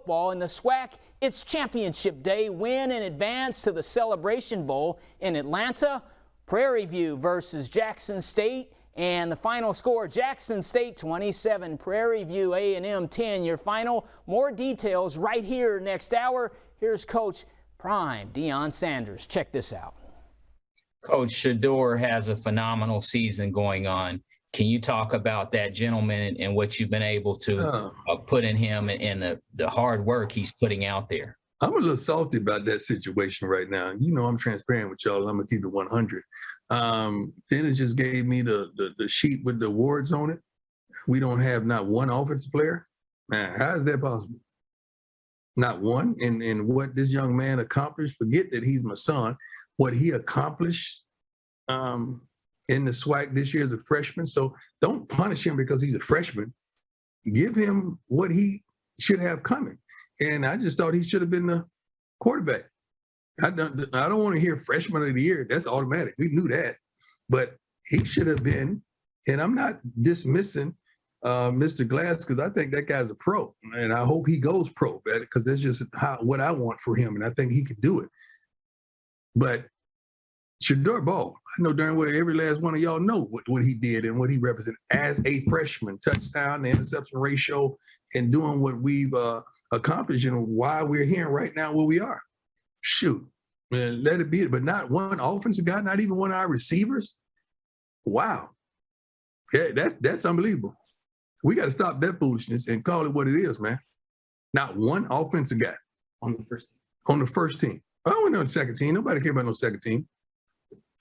football in the Swac. It's championship day. Win and advance to the Celebration Bowl in Atlanta. Prairie View versus Jackson State. And the final score, Jackson State 27, Prairie View A&M 10. Your final. More details right here next hour. Here's Coach Prime Deion Sanders. Check this out. Coach Shedeur has a phenomenal season going on. Can you talk about that gentleman and what you've been able to put in him and the hard work he's putting out there? I'm a little salty about that situation right now. You know, I'm transparent with y'all. I'm going to keep it 100. Then it just gave me the sheet with the awards on it. We don't have not one offensive player. Man, how is that possible? Not one. And what this young man accomplished, forget that he's my son, what he accomplished in the Swac this year as a freshman. So don't punish him because he's a freshman. Give him what he should have coming. And I just thought he should have been the quarterback. I don't want to hear freshman of the year. That's automatic. We knew that. But he should have been, and I'm not dismissing Mr. Glass because I think that guy's a pro. And I hope he goes pro because that's just what I want for him. And I think he could do it. But Shedeur Ball, I know darn well every last one of y'all know what he did and what he represented as a freshman. Touchdown, the interception ratio, and doing what we've accomplished and why we're here right now where we are. Shoot, man, let it be. But not one offensive guy, not even one of our receivers. Wow. Yeah, that's unbelievable. We got to stop that foolishness and call it what it is, man. Not one offensive guy. On the first team. On the first team. I don't know the second team. Nobody care about no second team.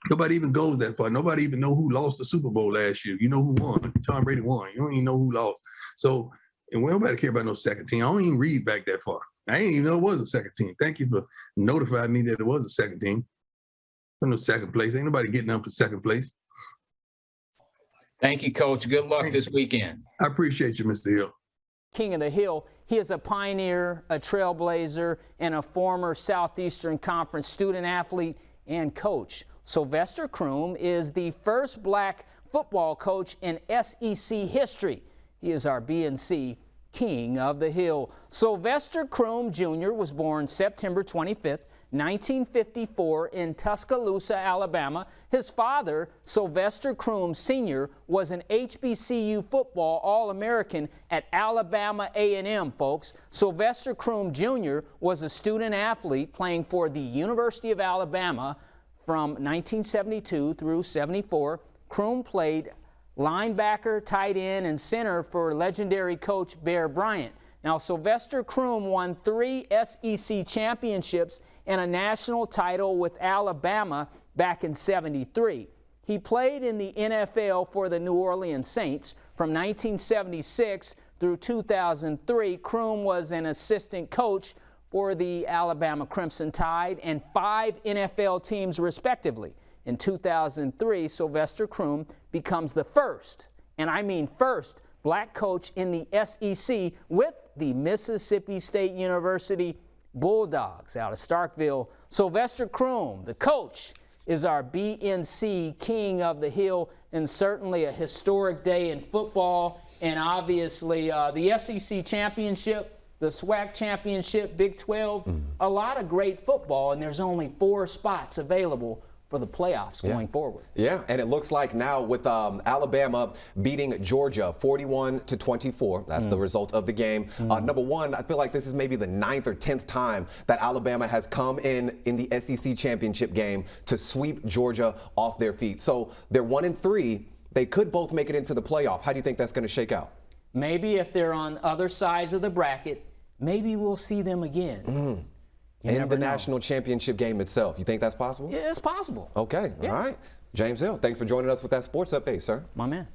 Nobody even goes that far. Nobody even know who lost the Super Bowl last year. You know who won. Tom Brady won. You don't even know who lost. So, and nobody care about no second team. I don't even read back that far. I didn't even know it was a second team. Thank you for notifying me that it was a second team. From the second place. Ain't nobody getting up for second place. Thank you, Coach. Good luck this weekend. I appreciate you, Mr. Hill. King of the Hill. He is a pioneer, a trailblazer, and a former Southeastern Conference student athlete and coach. Sylvester Croom is the first black football coach in SEC history. He is our BNC King of the Hill. Sylvester Croom Jr. was born September 25th, 1954 in Tuscaloosa, Alabama. His father, Sylvester Croom Sr., was an HBCU football All-American at Alabama A&M, folks. Sylvester Croom Jr. was a student athlete playing for the University of Alabama from 1972 through 74. Croom played linebacker, tight end, and center for legendary coach Bear Bryant. Now, Sylvester Croom won 3 SEC championships and a national title with Alabama back in '73. He played in the NFL for the New Orleans Saints from 1976 through 2003. Croom was an assistant coach for the Alabama Crimson Tide and 5 NFL teams respectively. In 2003, Sylvester Croom becomes the first, and I mean first, black coach in the SEC with the Mississippi State University Bulldogs out of Starkville. Sylvester Croom, the coach, is our BNC King of the Hill, and certainly a historic day in football, and obviously the SEC championship, the Swac championship, Big 12, a lot of great football, and there's only 4 spots available for the playoffs going forward. Yeah, and it looks like now with Alabama beating Georgia 41-24, that's the result of the game. Number one, I feel like this is maybe the 9th or 10th time that Alabama has come in the SEC championship game to sweep Georgia off their feet. So they're 1-3. They could both make it into the playoff. How do you think that's going to shake out? Maybe if they're on other sides of the bracket, maybe we'll see them again. In the national championship game itself. You think that's possible? Yeah, it's possible. Okay, all right. James Hill, thanks for joining us with that sports update, sir. My man.